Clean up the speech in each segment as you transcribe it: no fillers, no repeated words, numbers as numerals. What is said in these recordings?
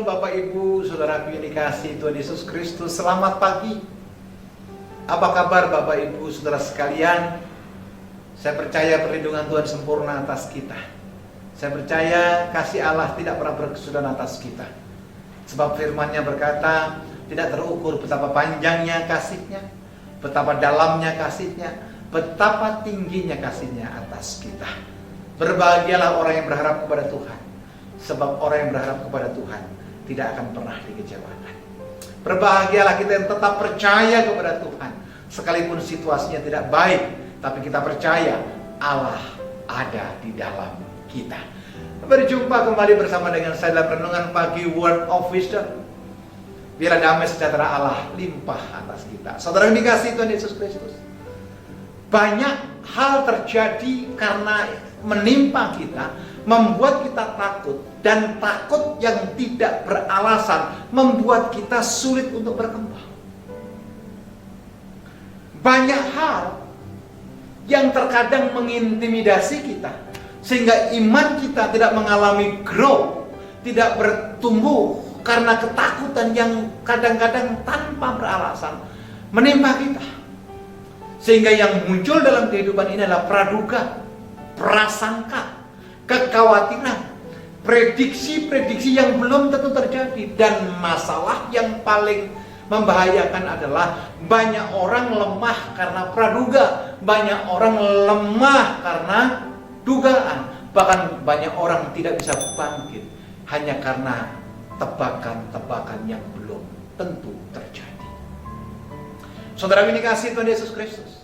Bapak Ibu, saudaraku yang dikasihi Tuhan Yesus Kristus. Selamat pagi. Apa kabar Bapak Ibu, saudara sekalian? Saya percaya perlindungan Tuhan sempurna atas kita. Saya percaya kasih Allah tidak pernah berkesudahan atas kita. Sebab firman-Nya berkata, tidak terukur betapa panjangnya kasih-Nya, betapa dalamnya kasih-Nya, betapa tingginya kasih-Nya atas kita. Berbahagialah orang yang berharap kepada Tuhan. Sebab orang yang berharap kepada Tuhan tidak akan pernah dikecewakan. Berbahagialah kita yang tetap percaya kepada Tuhan. Sekalipun situasinya tidak baik, tapi kita percaya Allah ada di dalam kita. Berjumpa kembali bersama dengan saya dalam renungan pagi Word of Wisdom. Biarlah damai sejahtera Allah limpah atas kita. Saudara yang dikasihi Tuhan Yesus Kristus, banyak hal terjadi karena menimpa kita, membuat kita takut, dan takut yang tidak beralasan membuat kita sulit untuk berkembang. Banyak hal yang terkadang mengintimidasi kita, sehingga iman kita tidak mengalami growth, tidak bertumbuh karena ketakutan yang kadang-kadang tanpa beralasan menimpa kita. Sehingga yang muncul dalam kehidupan ini adalah praduga, prasangka, kekhawatiran, prediksi-prediksi yang belum tentu terjadi. Dan masalah yang paling membahayakan adalah banyak orang lemah karena praduga, banyak orang lemah karena dugaan, bahkan banyak orang tidak bisa bangkit hanya karena tebakan-tebakan yang belum tentu terjadi. Saudara ini kasih Tuhan Yesus Kristus,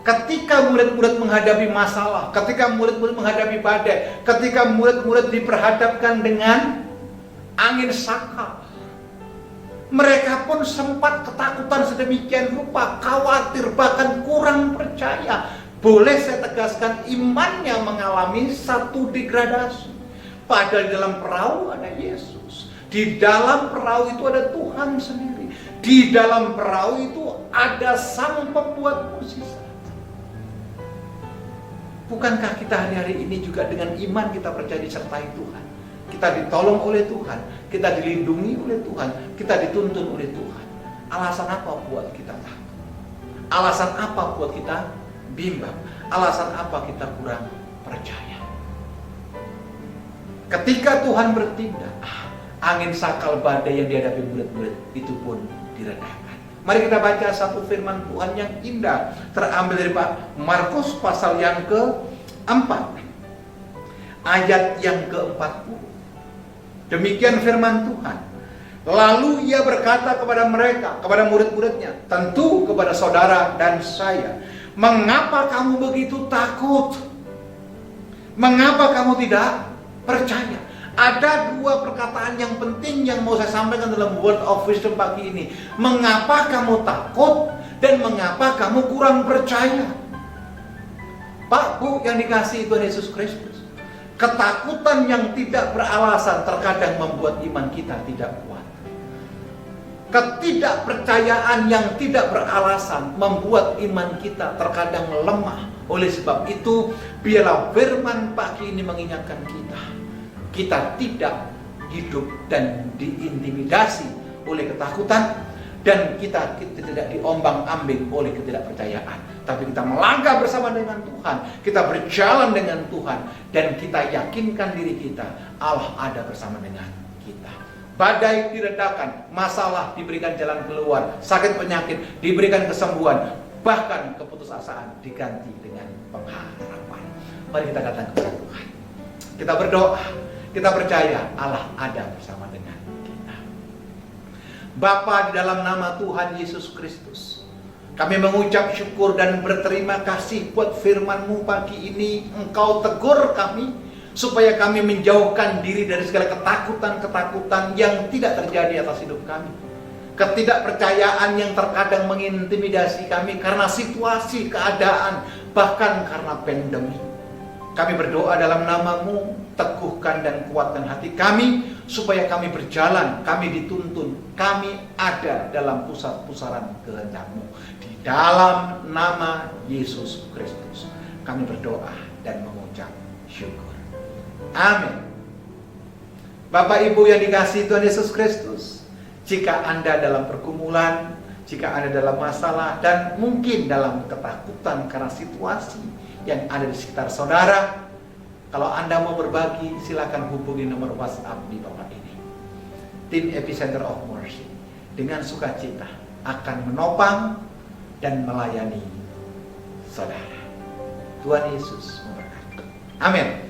ketika murid-murid menghadapi masalah, ketika murid-murid menghadapi badai, ketika murid-murid diperhadapkan dengan angin sakal, mereka pun sempat ketakutan sedemikian rupa, khawatir, bahkan kurang percaya. Boleh saya tegaskan, imannya mengalami satu degradasi. Padahal di dalam perahu ada Yesus, di dalam perahu itu ada Tuhan sendiri, di dalam perahu itu ada Sang Pembuat mukjizat. Bukankah kita hari-hari ini juga dengan iman kita percaya disertai Tuhan? Kita ditolong oleh Tuhan, kita dilindungi oleh Tuhan, kita dituntun oleh Tuhan. Alasan apa buat kita takut? Alasan apa buat kita bimbang? Alasan apa kita kurang percaya? Ketika Tuhan bertindak, angin sakal badai yang dihadapi murid-murid itu pun diredakan. Mari kita baca satu firman Tuhan yang indah, terambil dari Markus pasal yang ke-4, ayat yang ke-40. Demikian firman Tuhan. Lalu ia berkata kepada mereka, kepada murid-muridnya, tentu kepada saudara dan saya, mengapa kamu begitu takut? Mengapa kamu tidak percaya? Ada dua perkataan yang penting yang mau saya sampaikan dalam Word of Wisdom pagi ini. Mengapa kamu takut dan mengapa kamu kurang percaya? Pak, Bu yang dikasihi Tuhan Yesus Kristus, ketakutan yang tidak beralasan terkadang membuat iman kita tidak kuat. Ketidakpercayaan yang tidak beralasan membuat iman kita terkadang lemah. Oleh sebab itu, biarlah firman pagi ini mengingatkan kita tidak hidup dan diintimidasi oleh ketakutan, dan kita tidak diombang-ambing oleh ketidakpercayaan, tapi kita melangkah bersama dengan Tuhan, kita berjalan dengan Tuhan, dan kita yakinkan diri kita Allah ada bersama dengan kita. Badai diredakan, masalah diberikan jalan keluar, sakit penyakit diberikan kesembuhan, bahkan keputusasaan diganti dengan pengharapan. Mari kita datang kepada Tuhan, kita berdoa, kita percaya Allah ada bersama dengan kita. Bapa, di dalam nama Tuhan Yesus Kristus, kami mengucap syukur dan berterima kasih buat firman-Mu pagi ini. Engkau tegur kami supaya kami menjauhkan diri dari segala ketakutan-ketakutan yang tidak terjadi atas hidup kami. Ketidakpercayaan yang terkadang mengintimidasi kami karena situasi, keadaan, bahkan karena pandemi. Kami berdoa dalam nama-Mu, teguhkan dan kuatkan hati kami, supaya kami berjalan, kami dituntun, kami ada dalam pusat-pusaran kehendak-Mu. Di dalam nama Yesus Kristus, kami berdoa dan mengucap syukur. Amin. Bapak Ibu yang dikasihi Tuhan Yesus Kristus, jika Anda dalam pergumulan, jika Anda dalam masalah, dan mungkin dalam ketakutan karena situasi yang ada di sekitar saudara, kalau Anda mau berbagi, silakan hubungi nomor WhatsApp di bawah ini. Tim Epicenter of Mercy dengan sukacita akan menopang dan melayani saudara. Tuhan Yesus memberkati. Amin.